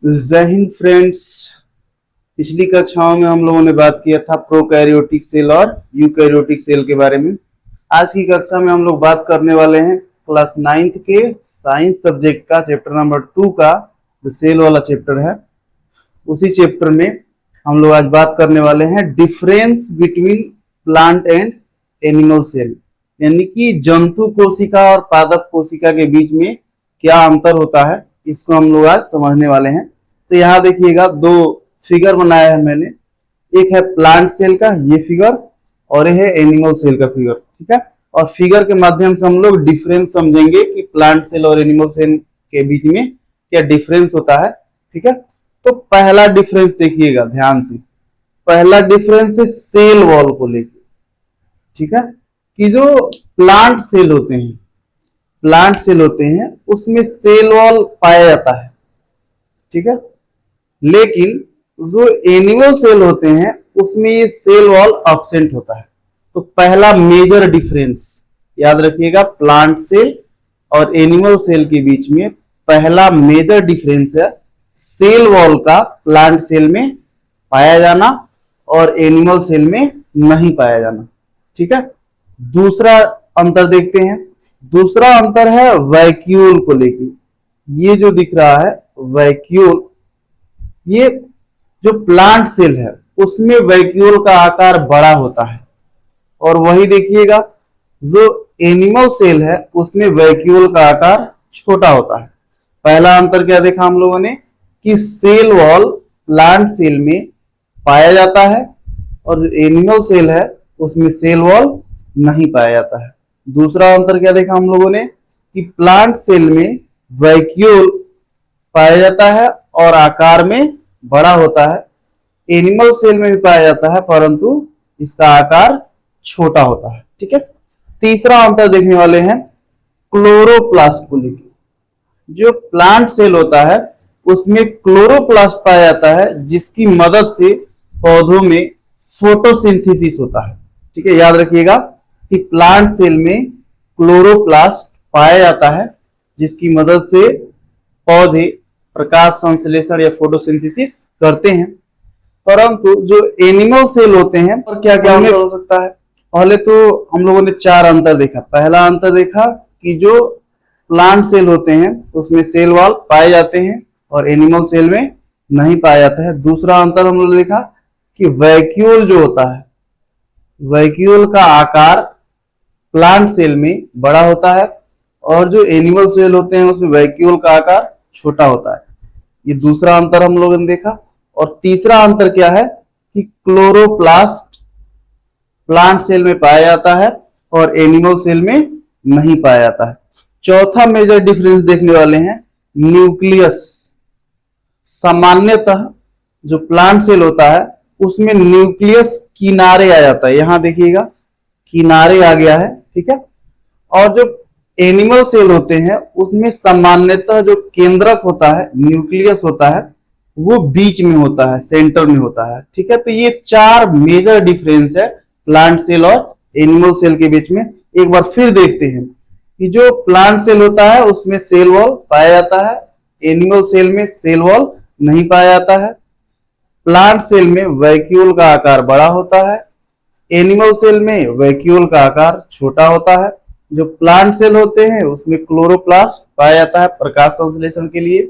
जय हिंद फ्रेंड्स। पिछली कक्षाओं में हम लोगों ने बात किया था प्रोकैरियोटिक सेल और यूकैरियोटिक सेल के बारे में। आज की कक्षा में हम लोग बात करने वाले हैं क्लास 9th के साइंस सब्जेक्ट का चैप्टर नंबर 2 का जो सेल वाला चैप्टर है। उसी चैप्टर में हम लोग आज बात करने वाले हैं difference between plant and animal cell, यानी कि जंतु कोशिका और पादप कोशिका के बीच में क्या अंतर होता है, इसको हम लोग आज समझने वाले हैं। तो यहाँ देखिएगा दो फिगर बनाया है मैंने, एक है प्लांट सेल का ये फिगर और ये है एनिमल सेल का फिगर, ठीक है। और फिगर के माध्यम से हम लोग डिफरेंस समझेंगे कि प्लांट सेल और एनिमल सेल के बीच में क्या डिफरेंस होता है, ठीक है। तो पहला डिफरेंस देखिएगा ध्यान से, पहला डिफरेंस है सेल वॉल को लेके, ठीक है, कि जो प्लांट सेल होते हैं उसमें सेल वॉल पाया जाता है, ठीक है। लेकिन जो एनिमल सेल होते हैं उसमें ये सेल वॉल एब्सेंट होता है। तो पहला मेजर डिफरेंस याद रखिएगा, प्लांट सेल और एनिमल सेल के बीच में पहला मेजर डिफरेंस है सेल वॉल का प्लांट सेल में पाया जाना और एनिमल सेल में नहीं पाया जाना, ठीक है। दूसरा अंतर देखते हैं, दूसरा अंतर है वैक्यूल को लेके। ये जो दिख रहा है वैक्यूल, ये जो प्लांट सेल है उसमें वैक्यूल का आकार बड़ा होता है और वही देखिएगा जो एनिमल सेल है उसमें वैक्यूल का आकार छोटा होता है। पहला अंतर क्या देखा हम लोगों ने कि सेल वॉल प्लांट सेल में पाया जाता है और जो एनिमल सेल है उसमें सेल वॉल नहीं पाया जाता है। दूसरा अंतर क्या देखा हम लोगों ने कि प्लांट सेल में वैक्यूल पाया जाता है और आकार में बड़ा होता है, एनिमल सेल में भी पाया जाता है परंतु इसका आकार छोटा होता है, ठीक है। तीसरा अंतर देखने वाले हैं क्लोरोप्लास्ट को लेकर। जो प्लांट सेल होता है उसमें क्लोरोप्लास्ट पाया जाता है जिसकी मदद से पौधों में फोटोसिंथेसिस होता है, ठीक है। याद रखिएगा कि प्लांट सेल में क्लोरोप्लास्ट पाया जाता है जिसकी मदद से पौधे प्रकाश संश्लेषण या फोटोसिंथेसिस करते हैं। परंतु जो एनिमल सेल होते हैं और क्या क्या अंतर हो सकता है, पहले तो हम लोगों ने 4 अंतर देखा। पहला अंतर देखा कि जो प्लांट सेल होते हैं उसमें सेल वॉल पाए जाते हैं और एनिमल सेल में नहीं पाया जाता है। दूसरा अंतर हम लोग देखा कि वैक्यूल जो होता है, वैक्यूल का आकार प्लांट सेल में बड़ा होता है और जो एनिमल सेल होते हैं उसमें वैक्यूल का आकार छोटा होता है। ये दूसरा अंतर हम लोगों ने देखा। और तीसरा अंतर क्या है कि क्लोरोप्लास्ट प्लांट सेल में पाया जाता है और एनिमल सेल में नहीं पाया जाता है। चौथा मेजर डिफरेंस देखने वाले हैं न्यूक्लियस। सामान्यतः जो प्लांट सेल होता है उसमें न्यूक्लियस किनारे आ जाता है, यहां देखिएगा किनारे आ गया है, ठीक है। और जो एनिमल सेल होते हैं उसमें सामान्यतः जो केंद्रक होता है, न्यूक्लियस होता है, वो बीच में होता है, सेंटर में होता है, ठीक है। तो ये 4 मेजर डिफरेंस है प्लांट सेल और एनिमल सेल के बीच में। एक बार फिर देखते हैं कि जो प्लांट सेल होता है उसमें सेल वॉल पाया जाता है, एनिमल सेल में सेल वॉल नहीं पाया जाता है। प्लांट सेल में वैक्यूल का आकार बड़ा होता है, एनिमल सेल में वैक्यूल का आकार छोटा होता है। जो प्लांट सेल होते हैं उसमें क्लोरोप्लास्ट पाया जाता है प्रकाश संश्लेषण के लिए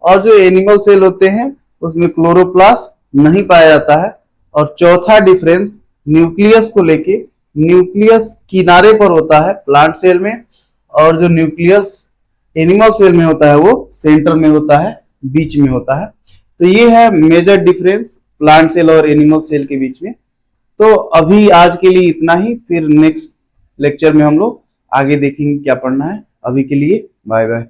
और जो एनिमल सेल होते हैं उसमें क्लोरोप्लास्ट नहीं पाया जाता है। और चौथा डिफरेंस न्यूक्लियस को लेके, न्यूक्लियस किनारे पर होता है प्लांट सेल में और जो न्यूक्लियस एनिमल सेल में होता है वो सेंटर में होता है, बीच में होता है। तो ये है मेजर डिफरेंस प्लांट सेल और एनिमल सेल के बीच में। तो अभी आज के लिए इतना ही, फिर नेक्स्ट लेक्चर में हम लोग आगे देखेंगे क्या पढ़ना है। अभी के लिए बाय बाय।